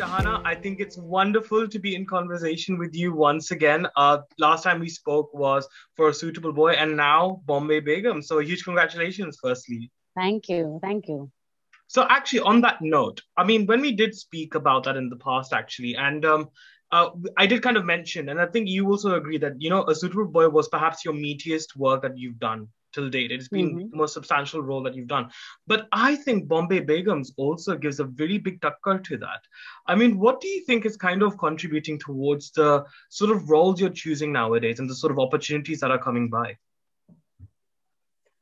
Shahana. I think it's wonderful to be in conversation with you once again. Last time we spoke was for A Suitable Boy, and now Bombay Begum. So huge congratulations, firstly. Thank you. Thank you. So actually, on that note, I mean, when we did speak about that in the past, actually, and I did kind of mention, and I think you also agree that A Suitable Boy was perhaps your meatiest work that you've done till date. It's been Hmm. the most substantial role that you've done. But I think Bombay Begums also gives a very big takkar to that. I mean, what do you think is kind of contributing towards the sort of roles you're choosing nowadays and the sort of opportunities that are coming by?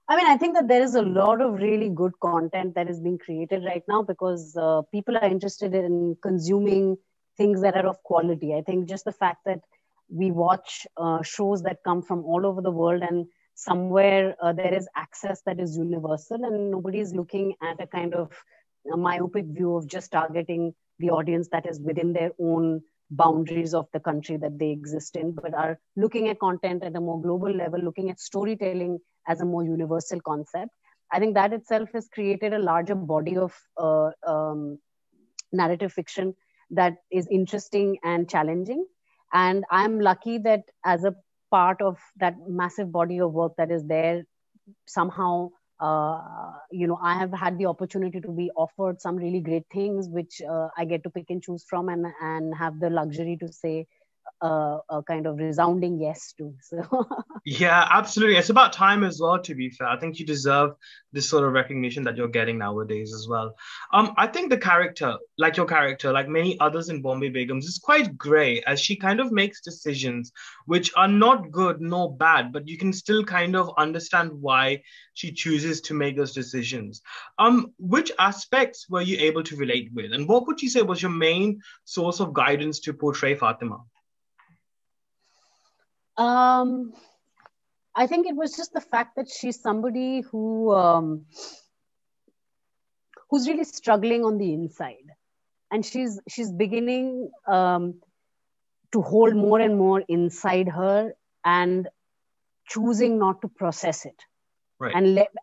I mean, I think that there is a lot of really good content that is being created right now because people are interested in consuming things that are of quality. I think just the fact that we watch shows that come from all over the world, and somewhere there is access that is universal, and nobody is looking at a kind of a myopic view of just targeting the audience that is within their own boundaries of the country that they exist in, but are looking at content at a more global level, looking at storytelling as a more universal concept. I think that itself has created a larger body of narrative fiction that is interesting and challenging. And I'm lucky that as a part of that massive body of work that is there, somehow, I have had the opportunity to be offered some really great things, which I get to pick and choose from, and have the luxury to say a kind of resounding yes to. So Yeah, absolutely. It's about time as well, to be fair. I think you deserve this sort of recognition that you're getting nowadays as well. I think the character, like your character, like many others in Bombay Begums, is quite grey as she kind of makes decisions which are not good nor bad, but you can still kind of understand why she chooses to make those decisions. Which aspects were you able to relate with? And what would you say was your main source of guidance to portray Fatima? um, I think it was just the fact that she's somebody who's really struggling on the inside, and she's beginning to hold more and more inside her, and choosing not to process it. Right.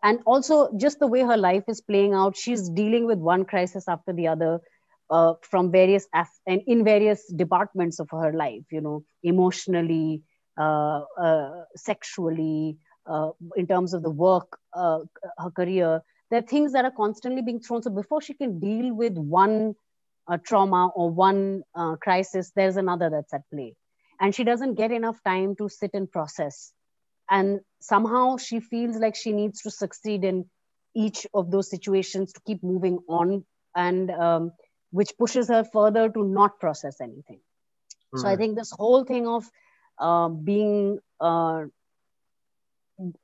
And also just the way her life is playing out, she's dealing with one crisis after the other, from and in various departments of her life, emotionally, sexually, in terms of the work, her career. There are things that are constantly being thrown, so before she can deal with one trauma or one crisis, there's another that's at play, and she doesn't get enough time to sit and process. And somehow she feels like she needs to succeed in each of those situations to keep moving on, and which pushes her further to not process anything. So I Right. think this whole thing of being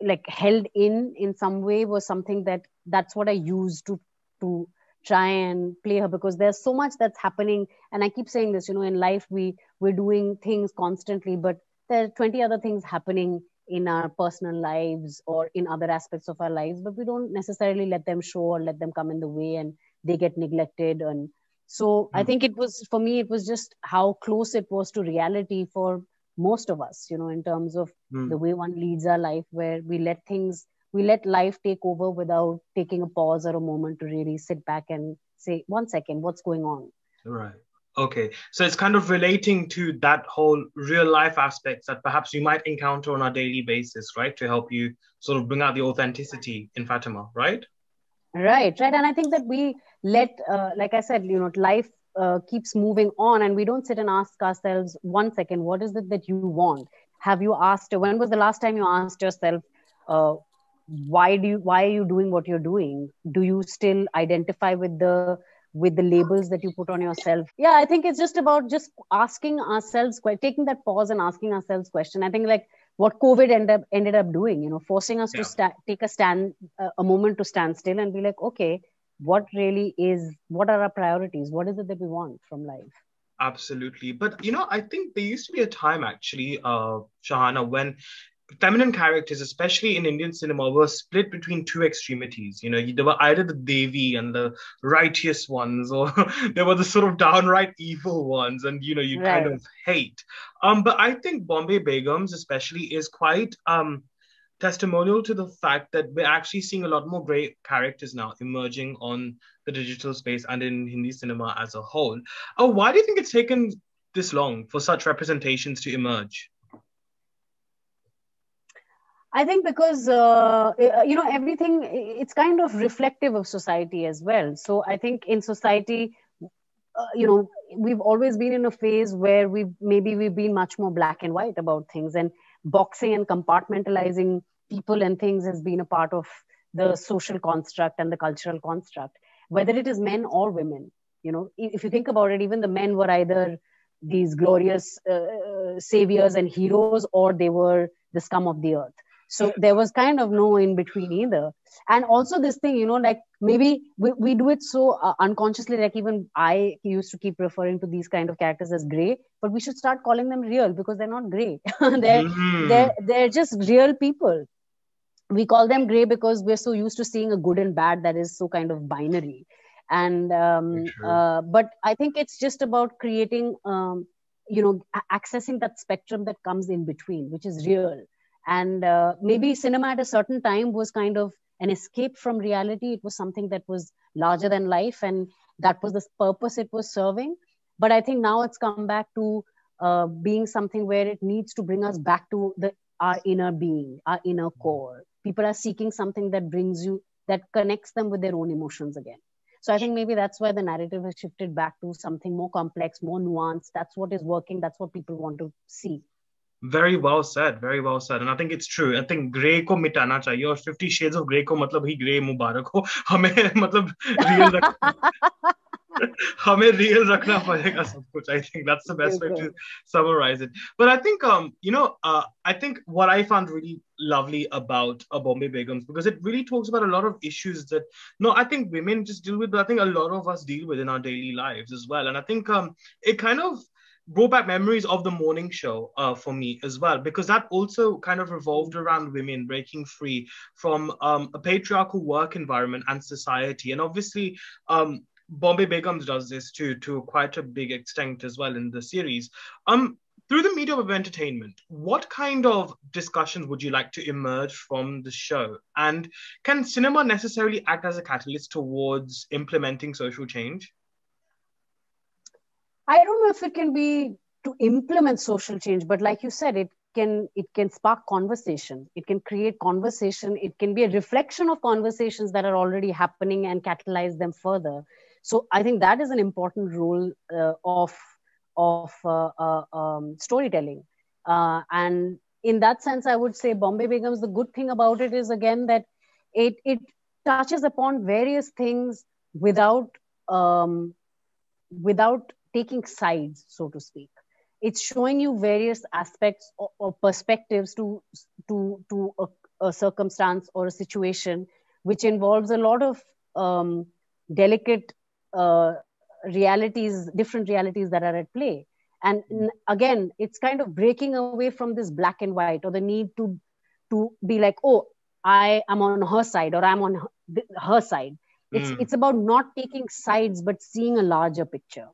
like held in some way was something that's what I used to try and play her, because there's so much that's happening. And I keep saying this, in life we're doing things constantly, but there are 20 other things happening in our personal lives or in other aspects of our lives, but we don't necessarily let them show or let them come in the way, and they get neglected. And so I think it was, for me, it was just how close it was to reality for most of us, in terms of the Mm. way one leads our life, where we let life take over without taking a pause or a moment to really sit back and say, 1 second, what's going on? Right. Okay. So it's kind of relating to that whole real life aspects that perhaps you might encounter on a daily basis, right? To help you sort of bring out the authenticity in Fatima, right? Right, right. And I think that we like I said, life keeps moving on, and we don't sit and ask ourselves, 1 second, what is it that you want? Have you asked, when was the last time you asked yourself, uh, why are you doing what you're doing? Do you still identify with the labels that you put on yourself? Yeah, I think it's just about just asking ourselves, taking that pause and asking ourselves question. I think like what COVID ended up doing, forcing us to Yeah. take a stand, a moment to stand still and be like, okay, what are our priorities? What is it that we want from life? Absolutely. But I think there used to be a time actually, Shahana, when feminine characters, especially in Indian cinema, were split between two extremities. There were either the Devi and the righteous ones, or there were the sort of downright evil ones, and you kind Right. of hate. But I think Bombay Begums, especially, is quite testimonial to the fact that we're actually seeing a lot more great characters now emerging on the digital space and in Hindi cinema as a whole. Why do you think it's taken this long for such representations to emerge? I think because everything, it's kind of reflective of society as well. So I think in society, we've always been in a phase where we've been much more black and white about things, and boxing and compartmentalizing people and things has been a part of the social construct and the cultural construct, whether it is men or women. If you think about it, even the men were either these glorious saviors and heroes, or they were the scum of the earth. So there was kind of no in between either. And also this thing, like maybe we do it so unconsciously, like even I used to keep referring to these kind of characters as gray, but we should start calling them real, because they're not gray. they're just real people. We call them gray because we're so used to seeing a good and bad that is so kind of binary. And but I think it's just about creating accessing that spectrum that comes in between, which is real. And maybe cinema at a certain time was kind of an escape from reality. It was something that was larger than life, and that was the purpose it was serving. But I think now it's come back to being something where it needs to bring us back to our inner being, our inner core. People are seeking something that connects them with their own emotions again. So I think maybe that's why the narrative has shifted back to something more complex, more nuanced. That's what is working. That's what people want to see. Very well said. Very well said. And I think it's true. I think grey को मिटाना चाहिए, और 50 Shades of Grey को मतलब ही grey मुबारक हो. हमें मतलब real हमें real रखना पड़ेगा सब कुछ. I think that's the best way to summarize it. But I think I think what I found really lovely about Bombay Begums, because it really talks about a lot of issues that I think women just deal with, but I think a lot of us deal with in our daily lives as well. And I think it kind of brought back memories of the morning show for me as well, because that also kind of revolved around women breaking free from a patriarchal work environment and society. And obviously, Bombay Begums does this to quite a big extent as well in the series. Through the medium of entertainment, what kind of discussions would you like to emerge from the show? And can cinema necessarily act as a catalyst towards implementing social change? I don't know if it can be to implement social change, but like you said, it can spark conversation. It can create conversation. It can be a reflection of conversations that are already happening and catalyze them further. So I think that is an important role of storytelling. And in that sense, I would say Bombay Begums, the good thing about it is, again, that it touches upon various things without taking sides, so to speak. It's showing you various aspects or perspectives to a circumstance or a situation, which involves a lot of delicate realities, different realities that are at play. And again, it's kind of breaking away from this black and white, or the need to be like, oh, I am on her side, or I'm on her side. It's about not taking sides, but seeing a larger picture.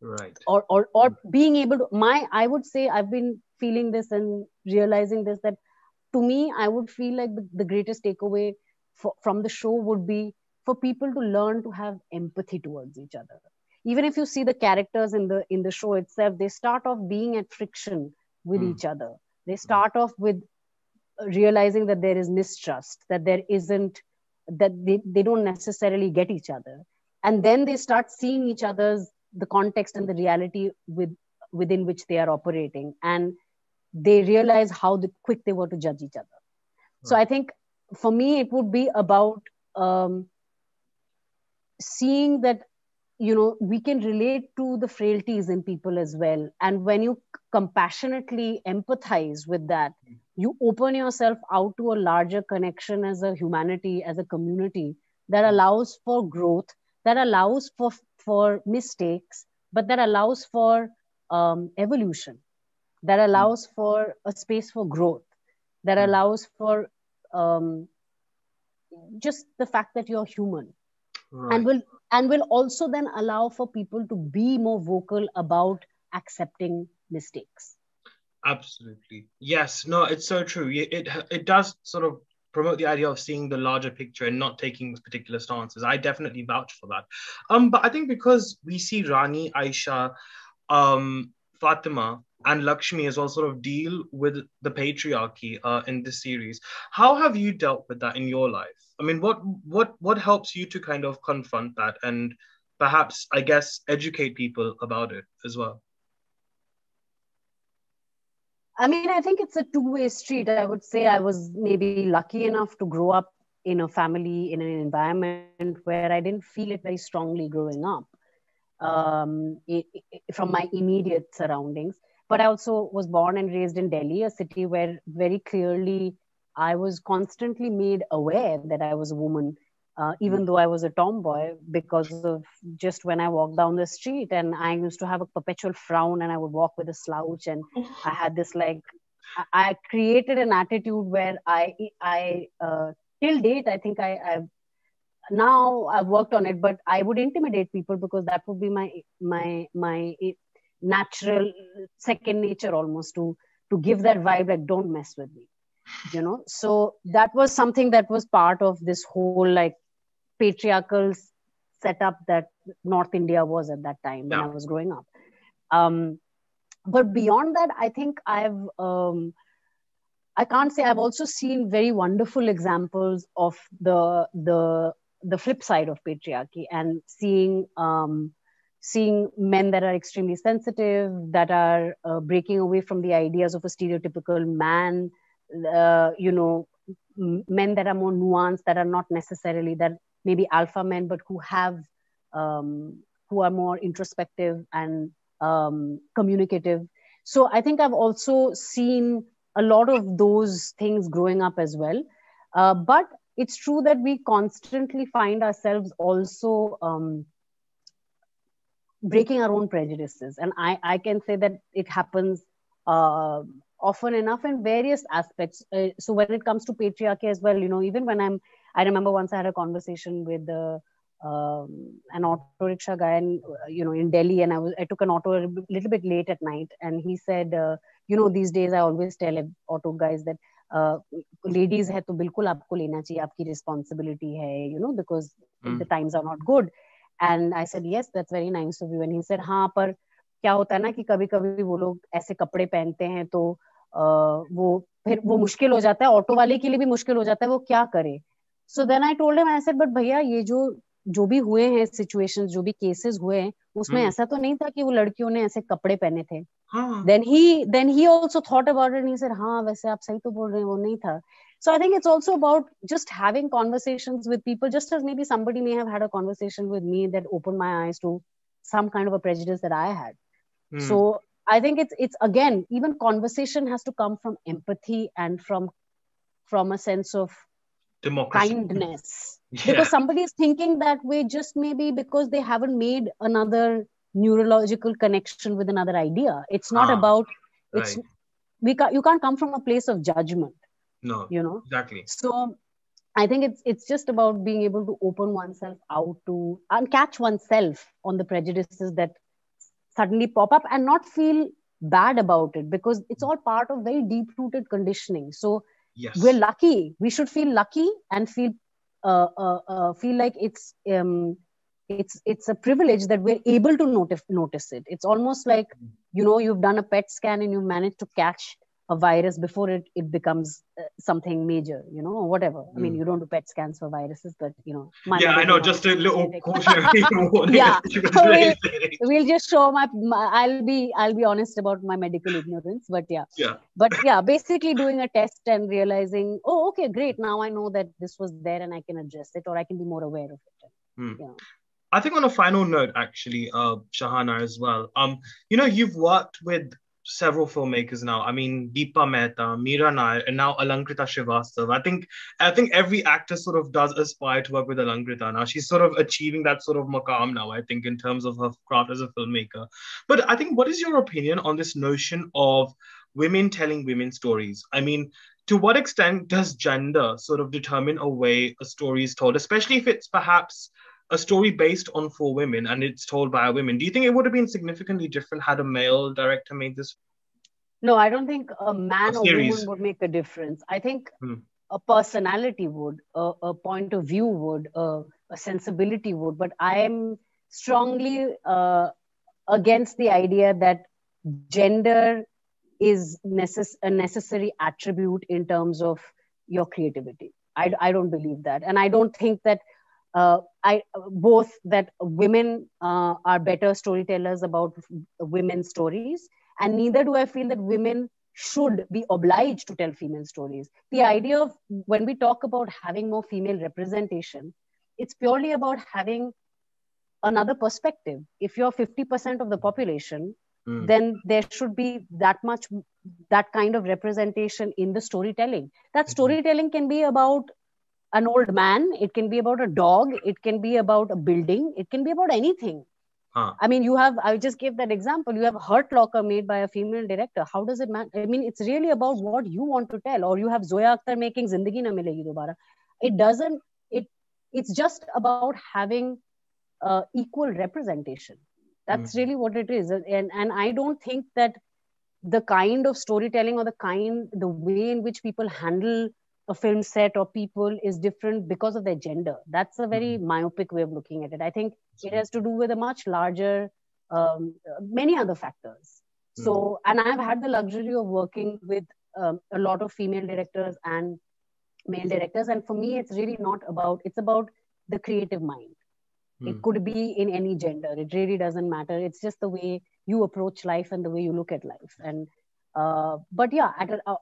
Right. Or being able to, I would say, I've been feeling this and realizing this, that to me, I would feel like the greatest takeaway from the show would be for people to learn to have empathy towards each other. Even if you see the characters in the show itself, they start off being at friction with each other. They start off with realizing that there is mistrust, that there isn't, that they don't necessarily get each other. And then they start seeing each other's, the context and the reality within which they are operating, and they realize how quick they were to judge each other. Right. So I think for me, it would be about seeing that, we can relate to the frailties in people as well. And when you compassionately empathize with that, you open yourself out to a larger connection as a humanity, as a community, that allows for growth, that allows for mistakes, but that allows for evolution, that allows for a space for growth, that allows for just the fact that you're human. Right. And will also then allow for people to be more vocal about accepting mistakes. Absolutely. Yes. No, it's so true. It does sort of promote the idea of seeing the larger picture and not taking particular stances. I definitely vouch for that. But I think because we see Rani, Aisha, Fatima, and Lakshmi as well sort of deal with the patriarchy in this series. How have you dealt with that in your life? I mean, what helps you to kind of confront that and perhaps, I guess, educate people about it as well? I mean, I think it's a two-way street. I would say I was maybe lucky enough to grow up in a family, in an environment where I didn't feel it very strongly growing up from my immediate surroundings. But I also was born and raised in Delhi, a city where very clearly I was constantly made aware that I was a woman, even though I was a tomboy, because of just when I walked down the street and I used to have a perpetual frown and I would walk with a slouch and I had this like I created an attitude where I till date I think I've now I've worked on it, but I would intimidate people because that would be my natural second nature almost to give that vibe like don't mess with me, you know. So that was something that was part of this whole like patriarchal setup that North India was at that time when I Yeah. was growing up. Um, but beyond that, I think I can't say I've also seen very wonderful examples of the flip side of patriarchy and seeing men that are extremely sensitive, that are breaking away from the ideas of a stereotypical man, you know, men that are more nuanced, that are not necessarily that maybe alpha men, but who are more introspective and communicative. So I think I've also seen a lot of those things growing up as well. But it's true that we constantly find ourselves also breaking our own prejudices. And I can say that it happens often enough in various aspects. So when it comes to patriarchy as well, you know, even when I remember once I had a conversation with an auto rickshaw guy, and you know, in Delhi, and I took an auto a little bit late at night, and he said, you know, these days I always tell auto guys that ladies है तो बिल्कुल आपको लेना चाहिए, आपकी responsibility है, you know, because the times are not good. And I said, yes, that's very nice of you. And he said, हाँ, पर क्या होता है ना कि कभी कभी वो लोग ऐसे कपड़े पहनते हैं तो वो फिर वो मुश्किल हो जाता है, ऑटो वाले के लिए भी मुश्किल हो जाता है, वो क्या करे. So then I told him, I said, but भैया ये जो भी हुए हैं सिचुएशंस, जो भी केसेस हुए हैं, उसमें ऐसा तो नहीं था कि वो लड़कियों ने ऐसे कपड़े पहने थे. then he also thought about it and he said, हाँ वैसे आप सही तो बोल रहे हैं, वो नहीं था. So I think it's also about just having conversations with people, just as maybe somebody may have had a conversation with me that opened my eyes to some kind of a prejudice that I had. So I think it's again, even conversation has to come from empathy and from a sense of Democracy. kindness. Because somebody is thinking that way just maybe because they haven't made another neurological connection with another idea. It's not about it's right. You can't come from a place of judgment. No, you know, exactly. So I think it's just about being able to open oneself out to and catch oneself on the prejudices that suddenly pop up and not feel bad about it, because it's all part of very deep rooted conditioning. So yes, we're lucky, we should feel lucky and feel like it's a privilege that we're able to notice it. It's almost like, you know, you've done a PET scan and you've managed to catch a virus before it becomes something major, you know, or whatever. I mean, you don't do PET scans for viruses, but you know, yeah, I know, just a little cautionary warning. Yeah, we'll just show I'll be honest about my medical ignorance, but yeah, basically doing a test and realizing, oh, okay, great, now I know that this was there and I can address it, or I can be more aware of it. You know. I think on a final note, actually, Shahana as well. You know, you've worked with several filmmakers now. I mean, Deepa Mehta, Meera Nair, and now Alankrita Srivastava. I think every actor sort of does aspire to work with Alankrita now. She's sort of achieving that sort of maqam now, I think, in terms of her craft as a filmmaker. But I think, what is your opinion on this notion of women telling women stories? I mean, to what extent does gender sort of determine a way a story is told, especially if it's perhaps a story based on 4 women and it's told by a woman? Do you think it would have been significantly different had a male director made this? No, I don't think a man A or woman series. would make a difference. I think Hmm. a personality would, a point of view would, a sensibility would. But I am strongly against the idea that gender is a necessary attribute in terms of your creativity. I don't believe that. And I don't think that I both that women are better storytellers about women's stories, and neither do I feel that women should be obliged to tell female stories. The idea of when we talk about having more female representation, it's purely about having another perspective. If you're 50% of the population, Hmm. then there should be that kind of representation in the storytelling. That storytelling can be about an old man, it can be about a dog, it can be about a building, it can be about anything. Huh. I mean, I just gave that example. You have Hurt Locker made by a female director. How does it matter? I mean, it's really about what you want to tell. Or you have Zoya Akhtar making Zindagi Na Milegi Dobara. It doesn't, it, it's just about having equal representation. That's Hmm. really what it is. And I don't think that the kind of storytelling or the way in which people handle a film set or people is different because of their gender. That's a very Hmm. myopic way of looking at it. I think it has Absolutely. to do with a much larger, many other factors. Hmm. So, and I've had the luxury of working with a lot of female directors and male directors. And for me, it's really not about, it's about the creative mind. It Hmm. could be in any gender. It really doesn't matter. It's just the way you approach life and the way you look at life. And but yeah,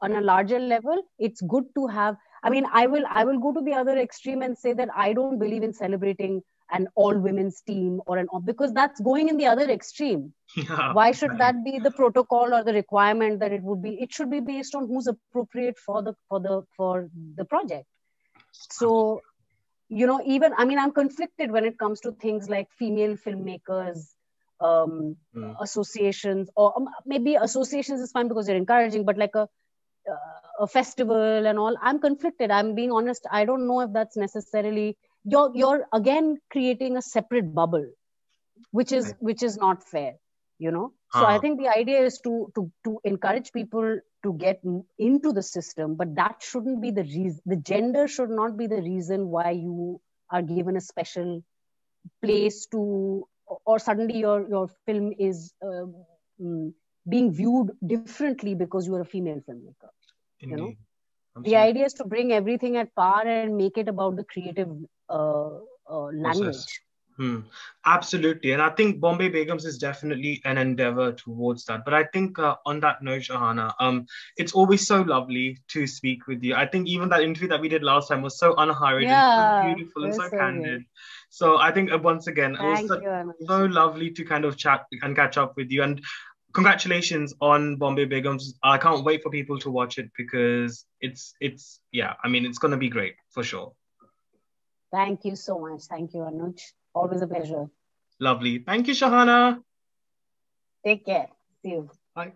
on a larger level, it's good to have. I mean, I will go to the other extreme and say that I don't believe in celebrating an all women's team or because that's going in the other extreme. Yeah. Why should Exactly. that be the protocol or the requirement that it would be? It should be based on who's appropriate for the project. So even, I mean, I'm conflicted when it comes to things like female filmmakers um, Hmm. associations, or maybe associations is fine because they're encouraging, but like a festival and all, I'm conflicted. I'm being honest. I don't know if that's necessarily, you're again creating a separate bubble, which is Right. which is not fair. So I Huh. think the idea is to encourage people to get into the system, but that shouldn't be the reason. The gender should not be the reason why you are given a special place to, or suddenly your film is mm, being viewed differently because you are a female filmmaker. you know Indeed. the Absolutely. idea is to bring everything at par and make it about the creative Process. language. Hmm. Absolutely. And I think Bombay Begums is definitely an endeavor towards that. But I think on that note, Shahana, it's always so lovely to speak with you. I think even that interview that we did last time was so unhurried and so Yeah, beautiful it and was so so great. candid. So I think once again, it was Thank you, Anuj. so lovely to kind of chat and catch up with you. And congratulations on Bombay Begums. I can't wait for people to watch it because it's yeah, I mean, it's going to be great for sure. Thank you so much. Thank you, Anuj. Always a pleasure. Lovely. Thank you, Shahana. Take care. See you. Bye.